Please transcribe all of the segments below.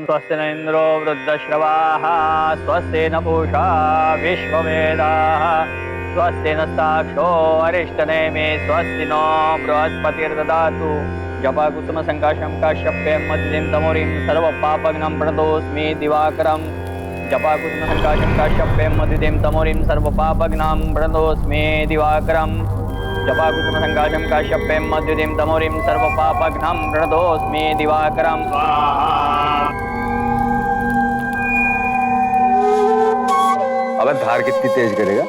स्वस्ति न इंद्रो वृद्धश्रवाः स्वस्ति न पूषा विश्ववेदाः स्वस्ति नस्ताक्षो अरिष्टनेमि स्वस्ति नो बृहस्पतिर्ददातु जपाकुसुम संकाशं काश्यप्यं मध्यं तमोरिं सर्वपापघ्नं प्रणतोऽस्मि दिवाकरं जपाकुसुम संकाशं काश्यप्यं मध्यं तमोरिं सर्वपापघ्नं प्रणतोऽस्मि दिवाकरं जपाकुसुम संकाशं काश्यप्यं मध्यं तमोरिं सर्वपापघ्नं प्रणतोऽस्मि दिवाकरं। अबे धार कितनी तेज करेगा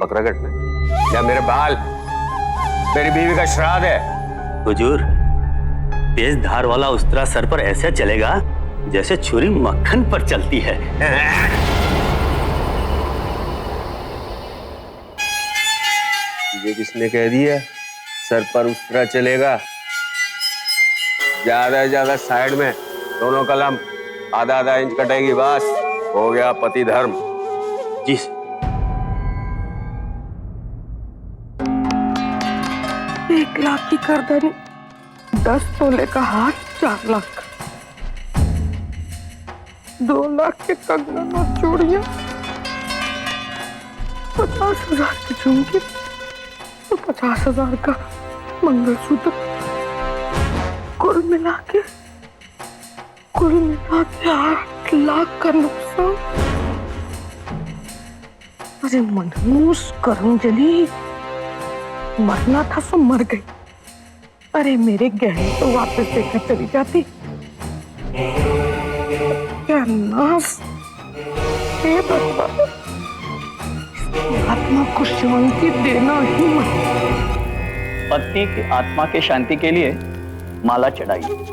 बकरा कटना या मेरे बाल? मेरी बीवी का श्राद्ध है। हुजूर, तेज धार वाला उस्तरा सर पर ऐसे चलेगा जैसे छुरी मक्खन पर चलती है। ये किसने कह दिया सर पर उस्तरा चलेगा? ज्यादा से ज्यादा साइड में दोनों कलम आधा आधा इंच कटेगी, बस हो गया पति धर्म। जी 1 लाख की करदनी, 10 तोले का हार, 4 लाख, 2 लाख के कंगन और चूड़ियां, 50,000 की झुमकी, तो 50,000 का मंगलसूत्र, कुल मिला के 8 लाख का नुकसान। अरे मनहूस करमजली, मरना था सो मर गई। अरे मेरे गहने तो वापस देकर चली जाती। क्या नाश! हे भगवान, आत्मा को शांति देना ही मत। पत्नी की आत्मा की शांति के लिए माला चढ़ाइए।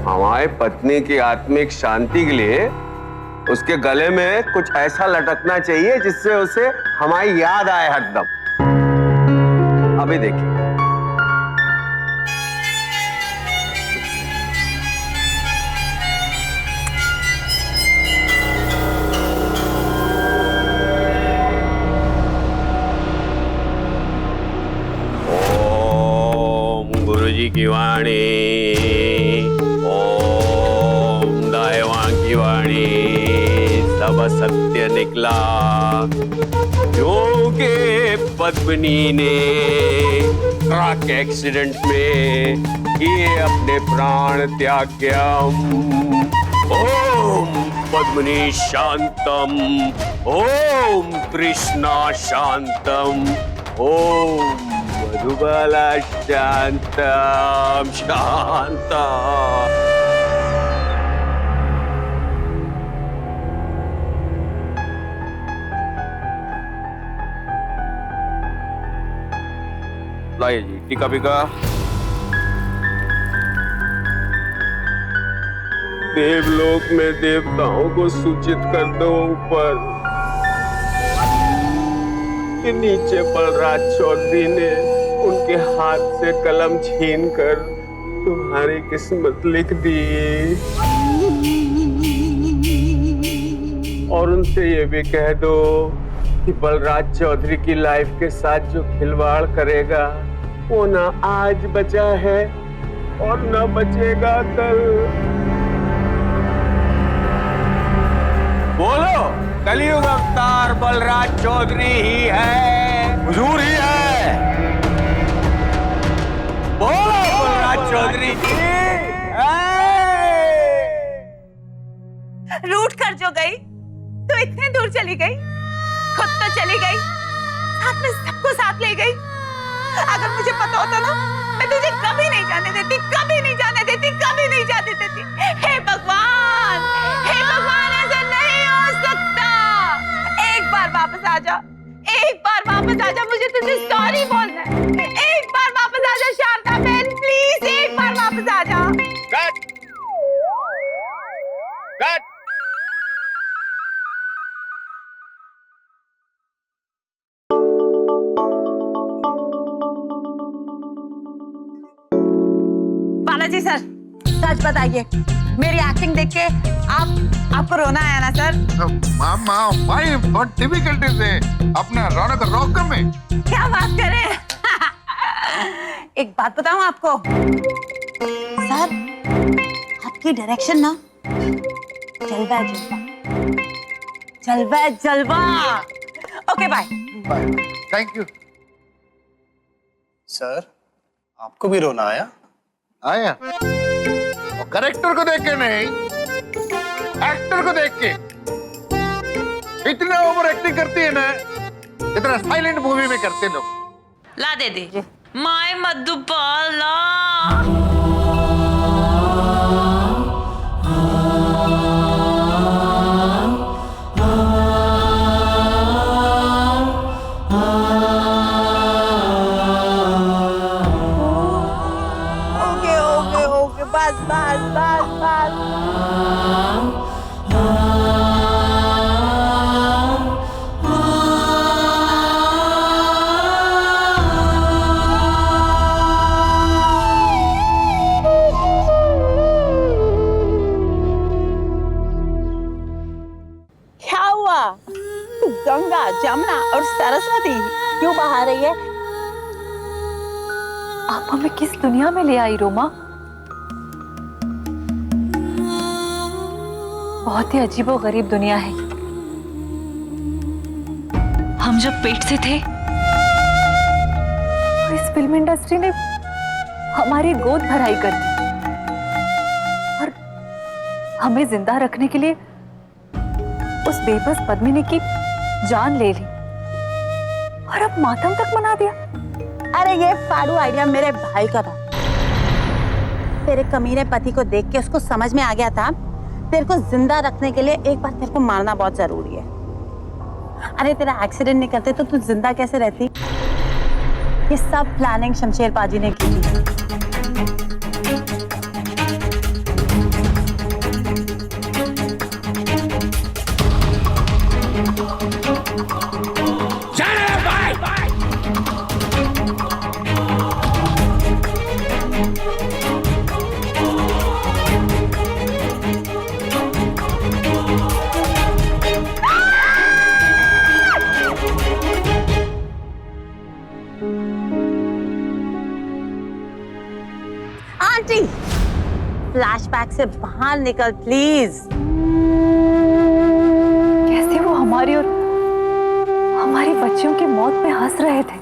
हमारे पत्नी की आत्मिक शांति के लिए उसके गले में कुछ ऐसा लटकना चाहिए जिससे उसे हमारी याद आए हरदम। अभी देखिए, ओम गुरुजी की वाणी, ओम दायवा की वाणी, सब सत्य निकला। क्योंकि पद्मिनी ने ट्रक एक्सीडेंट में ये अपने प्राण त्याग किया। ओम पद्मिनी शांतम, ओम कृष्णा शांतम, ओम मधुबाला शांतम शांतम। लाइए जी टीका बिका। देवलोक में देवताओं को सूचित कर दो ऊपर कि नीचे बलराज चौधरी ने उनके हाथ से कलम छीनकर तुम्हारी किस्मत लिख दी। और उनसे ये भी कह दो कि बलराज चौधरी की लाइफ के साथ जो खिलवाड़ करेगा वो ना आज बचा है और ना बचेगा कल। बोलो, कलयुग अवतार बलराज चौधरी ही है, हुजूर ही है। बोलो बलराज चौधरी जी। रूठ कर जो गई तो इतने दूर चली गई, खुद तो चली गई, साथ में सबको साथ ले गई। अगर मुझे पता होता ना, मैं तुझे कभी नहीं जाने देती, कभी नहीं जाने देती, कभी नहीं जाने देती। हे भगवान, ऐसा नहीं हो सकता। एक बार वापस आ जा, एक बार वापस आ जा, मुझे तुझे सॉरी बोलना है। एक बार वापस आ जा शारदा बहन, प्लीज सच बताइए, मेरी एक्टिंग देख के आपको रोना आया ना सर? मामा भाई बहुत डिफिकल्टीज है अपना रौनक रॉक में। क्या बात करें। एक बात बताऊं आपको सर, आपकी डायरेक्शन ना जलवा है, जलवा है, जलवा। Okay bye. Bye, thank you. Sir, आपको भी रोना आया? आया करेक्टर को देख के नहीं, एक्टर को देख के। इतना ओवर एक्टिंग करती है ना, इतना साइलेंट मूवी में करते लोग। ला दे दे my Madhubala. Okay okay okay, बस बस बस बस। क्या हुआ? तू गंगा, जमुना और सरस्वती क्यों बहा रही है? आप हमें किस दुनिया में ले आई रोमा? बहुत ही अजीबो गरीब दुनिया है। हम जब पेट से थे तो इस फिल्म इंडस्ट्री ने हमारी गोद भराई कर दी और हमें जिंदा रखने के लिए उस बेबस पद्मिनी की जान ले ली और अब मातम तक मना दिया। अरे ये फाड़ू आइडिया मेरे भाई का था। तेरे कमीने पति को देख के उसको समझ में आ गया था तेरे को जिंदा रखने के लिए एक बार तेरे को मारना बहुत जरूरी है। अरे तेरा एक्सीडेंट नहीं करते तो तू जिंदा कैसे रहती? ये सब प्लानिंग शमशेर बाजी ने की थी। आंटी, फ्लैशबैक से बाहर निकल प्लीज। कैसे वो हमारी और हमारी बच्चियों की मौत पे हंस रहे थे।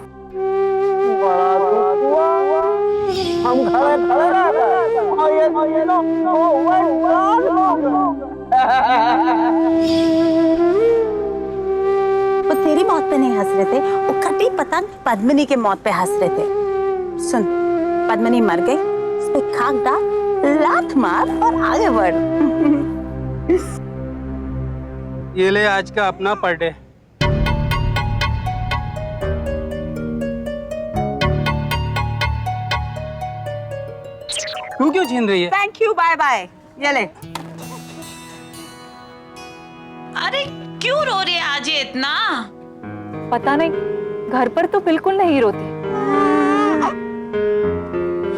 हम खड़े खड़े रह गए और ये वो तेरी मौत पे नहीं हंस रहे थे, वो खटी पतंग पद्मिनी के मौत पे हंस रहे थे। सुन, पद्मिनी मर गई, उस पे खाक डाल, लात मार और आगे बढ़। ये ले आज का अपना पर डे। तू क्यों छीन रही है? Thank you, bye bye. ये ले। अरे क्यों रो रही है आज ये इतना? पता नहीं, घर पर तो बिल्कुल नहीं रोती,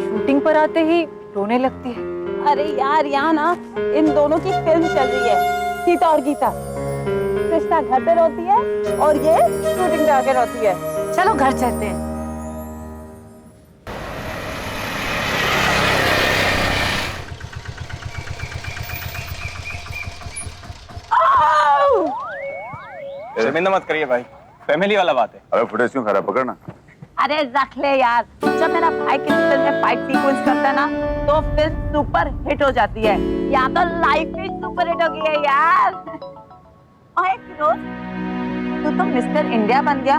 शूटिंग पर आते ही रोने लगती है। अरे यार, यहाँ ना इन दोनों की फिल्म चल रही है, सीता और गीता। कृष्णा घर पे रोती है और ये शूटिंग पे आके रोती है। चलो घर चलते हैं। शर्मिंदा मत करिए भाई, फैमिली वाला बात है। अरे फुटेज क्यों खराब पकड़ना। अरे रख ले यार, जब मेरा भाई किसी फिल्म में फाइट सीक्वेंस करता है ना तो फिल्म सुपर हिट हो जाती है। यहाँ तो लाइफ ही सुपर हिट हो गई है यार। ओए फिरोज, तू तो मिस्टर इंडिया बन गया।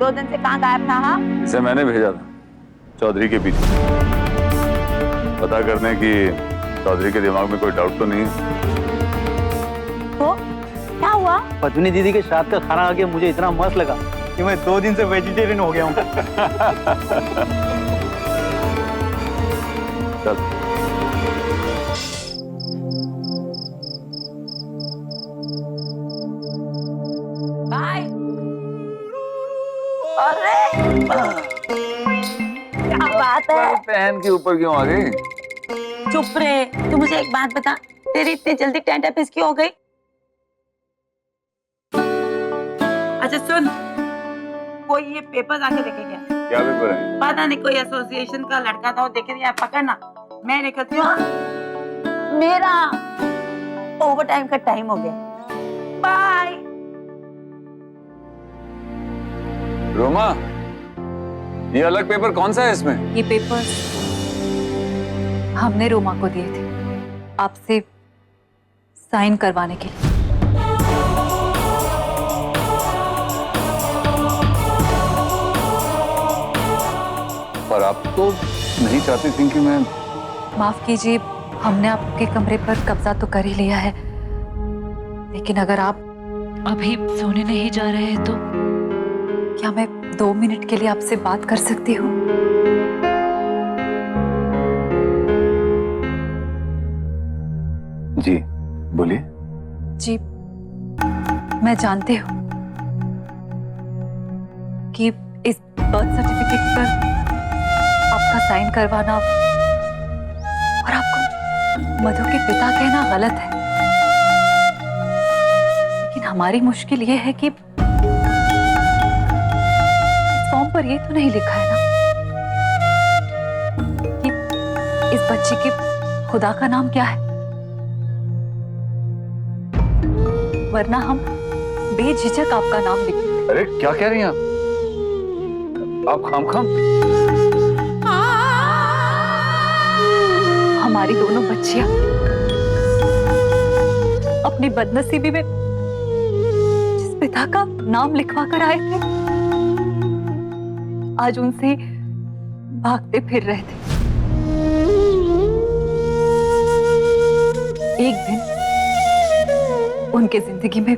2 दिन से कहाँ गायब था? हाँ, इसे मैंने भेजा था चौधरी के पीछे, पता करने की चौधरी के दिमाग में कोई डाउट तो नहीं है। तो क्या हुआ? पद्मिनी दीदी के श्राद्ध का खाना आके मुझे इतना मस्त लगा कि मैं 2 दिन से वेजिटेरियन हो गया हूँ। चल बाय। अरे क्या बात है? पहन के ऊपर क्यों आ गई? चुप रहे। तू मुझे एक बात बता, तेरी इतनी जल्दी टेंट क्यों हो गई? अच्छा सुन, कोई ये पेपर आके देखे क्या? क्या पेपर है? पता नहीं, कोई एसोसिएशन का लड़का था, वो देखे यार, पकड़ना। मैं निकलती हूँ, मेरा ओवर टाइम का टाइम हो गया। बाय। रोमा, ये अलग पेपर कौन सा है इसमें? ये पेपर्स हमने रोमा को दिए थे आपसे साइन करवाने के लिए। पर आप तो नहीं चाहती थी कि मैं... माफ कीजिए, हमने आपके कमरे पर कब्जा तो कर ही लिया है, लेकिन अगर आप अभी सोने नहीं जा रहे हैं तो क्या मैं 2 मिनट के लिए आपसे बात कर सकती हूँ? जी बोलिए। जी, मैं जानती हूँ कि इस बर्थ सर्टिफिकेट पर आपका साइन करवाना और आपको मधु के पिता कहना गलत है, लेकिन हमारी मुश्किल ये है कि इस फॉर्म पर ये तो नहीं लिखा है ना कि इस बच्चे के खुदा का नाम क्या है, वरना हम बेझिझक आपका नाम लिखते। अरे क्या कह रही हैं आप खाम हमारी दोनों बच्चियां अपनी बदनसीबी में जिस पिता का नाम लिखवा कर आए थे, आज उनसे भागते फिर रहे थे। एक दिन उनके जिंदगी में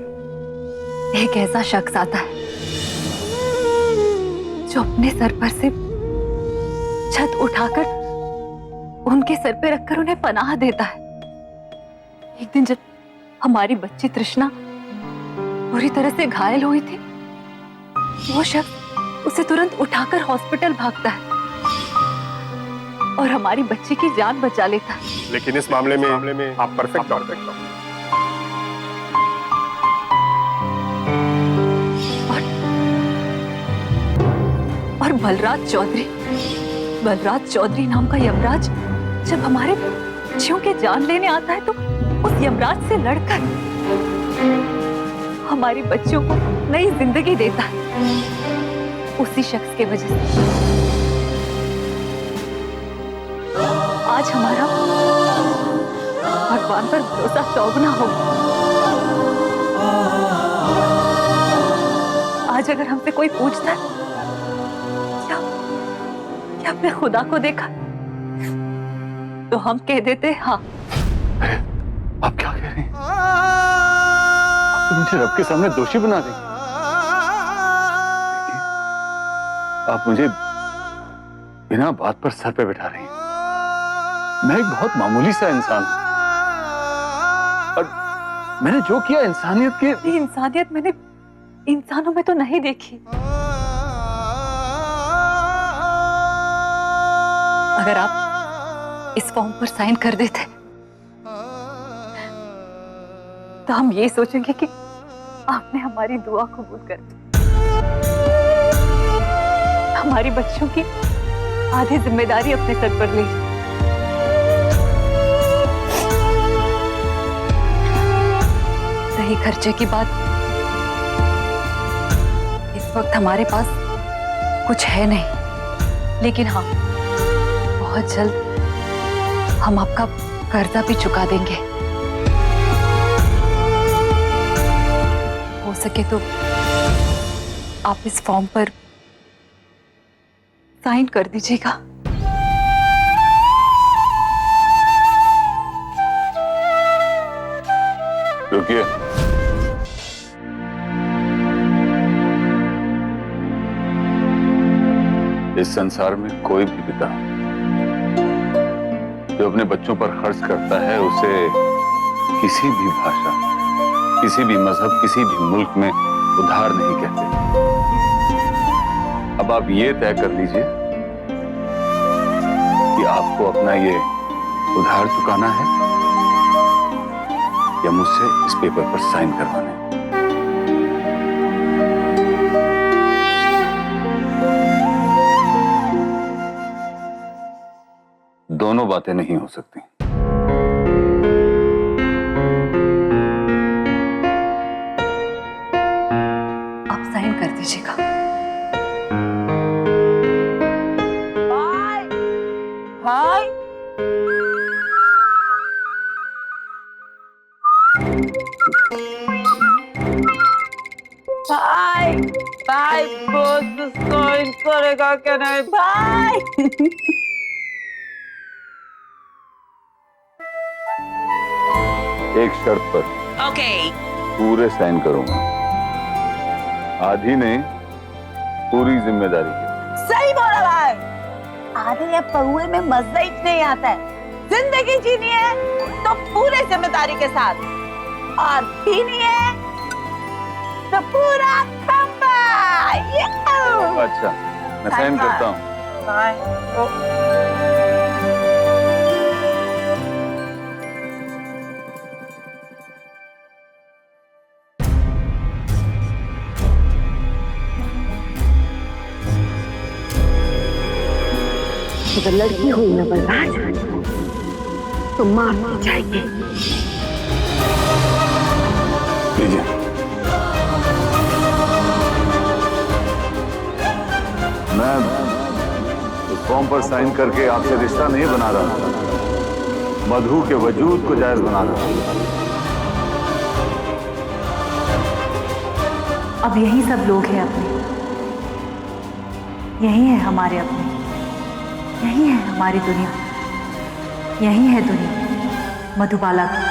एक ऐसा शख्स आता है जो अपने सर पर से छत उठाकर उनके सर पे रखकर उन्हें पनाह देता है। एक दिन जब हमारी बच्ची तृष्णा बुरी तरह से घायल हुई थी, वो शख्स उसे तुरंत उठाकर हॉस्पिटल भागता है और हमारी बच्ची की जान बचा लेता है। लेकिन इस मामले में आप परफेक्ट डॉक्टर। और बलराज चौधरी नाम का यमराज जब हमारे बच्चियों के जान लेने आता है तो उस यमराज से लड़कर हमारी बच्चियों को नई जिंदगी देता है, उसी शख्स की वजह से आज हमारा भगवान पर भरोसा चौगुना हो। आज अगर हमसे कोई पूछता है क्या आपने खुदा को देखा, तो हम कह देते हाँ। आप क्या कह रही हैं? आप तो मुझे रब के सामने दोषी बना देंगे। आप मुझे बिना बात पर सर पे बैठा रही हैं। मैं एक बहुत मामूली सा इंसान हूं और मैंने जो किया इंसानियत मैंने इंसानों में तो नहीं देखी। अगर आप इस फॉर्म पर साइन कर देते तो हम ये सोचेंगे कि आपने हमारी दुआ कबूल कर दी, हमारी बच्चों की आधी जिम्मेदारी अपने सर पर ली। रही खर्चे की बात, इस वक्त हमारे पास कुछ है नहीं, लेकिन हाँ, बहुत जल्द हम आपका कर्जा भी चुका देंगे। हो सके तो आप इस फॉर्म पर साइन कर दीजिएगा। रुकिए, इस संसार में कोई भी पिता जो अपने बच्चों पर खर्च करता है उसे किसी भी भाषा, किसी भी मजहब, किसी भी मुल्क में उधार नहीं कहते। अब आप ये तय कर लीजिए कि आपको अपना ये उधार चुकाना है या मुझसे इस पेपर पर साइन करवाने हैं? दोनों बातें नहीं हो सकती। आप साइन कर दीजिएगा। हाय भाई भाई बॉस साइन करेगा क्या नहीं भाई? एक शर्त पर ओके पूरे साइन करूंगा, आधी नहीं, पूरी जिम्मेदारी की। सही बोला भाई। आधे या पहुए में मजा ही नहीं आता है। जिंदगी जीनी है तो पूरे जिम्मेदारी के साथ, और पीनी है तो पूरा खंबा। अच्छा, मैं साइन करता हूँ। अगर लड़की हुई ना बलराज तो मार दी जाएगी। लीजिए। मैं इस फॉर्म पर साइन करके आपसे रिश्ता नहीं बना रहा, मधु के वजूद को जायज बना रहा। अब यही सब लोग हैं अपने, यही है हमारे अपने, यही है हमारी दुनिया, यही है दुनिया मधुबाला की।